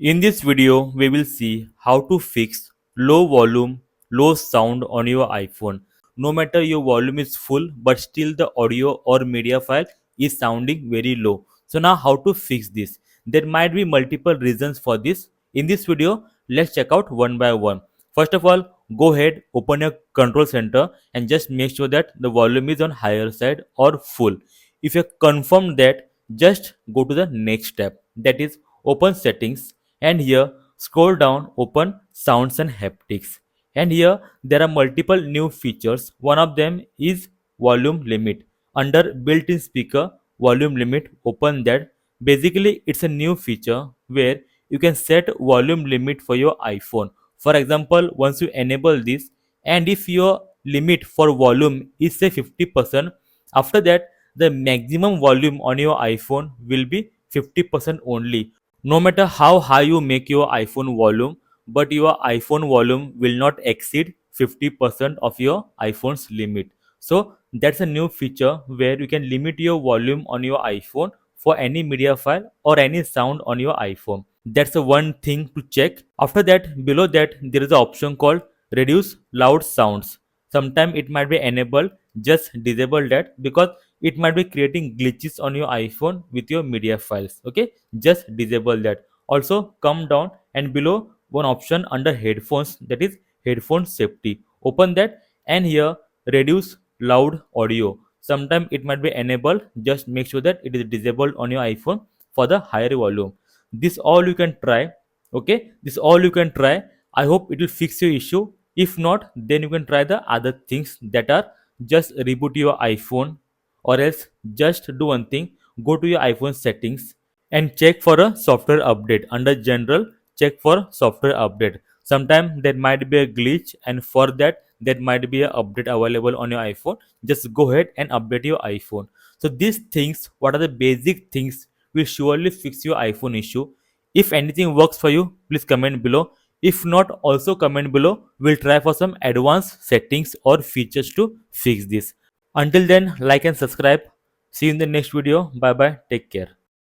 In this video, we will see how to fix low volume, low sound on your iPhone. No matter your volume is full, but still the audio or media file is sounding very low. So now how to fix this? There might be multiple reasons for this. In this video, let's check out one by one. First of all, go ahead, open your control center and just make sure that the volume is on higher side or full. If you confirm that, just go to the next step, that is open settings, and here scroll down, open sounds and haptics, and here there are multiple new features. One of them is volume limit. Under built-in speaker volume limit, open that. Basically it's a new feature where you can set volume limit for your iPhone. For example, once you enable this, and if your limit for volume is say 50%, after that the maximum volume on your iPhone will be 50% only. No matter how high you make your iPhone volume, but your iPhone volume will not exceed 50% of your iPhone's limit. So that's a new feature where you can limit your volume on your iPhone for any media file or any sound on your iPhone. That's the one thing to check. After that, below that there is an option called reduce loud sounds. Sometimes it might be enabled, just disable that because it might be creating glitches on your iPhone with your media files. Okay, just disable that. Also come down and below one option under headphones, that is headphone safety. Open that, and here reduce loud audio. Sometimes it might be enabled, just make sure that it is disabled on your iPhone for the higher volume. This all you can try. Okay, this all you can try. I hope it will fix your issue. If not, then you can try the other things, that are just reboot your iPhone, or else just do one thing, go to your iPhone settings and check for a software update. Under general, check for software update. Sometimes there might be a glitch, and for that there might be an update available on your iPhone. Just go ahead and update your iPhone. So these things, what are the basic things, will surely fix your iPhone issue. If anything works for you, please comment below. If not, also comment below. We'll try for some advanced settings or features to fix this. Until then, like and subscribe. See you in the next video. Bye bye. Take care.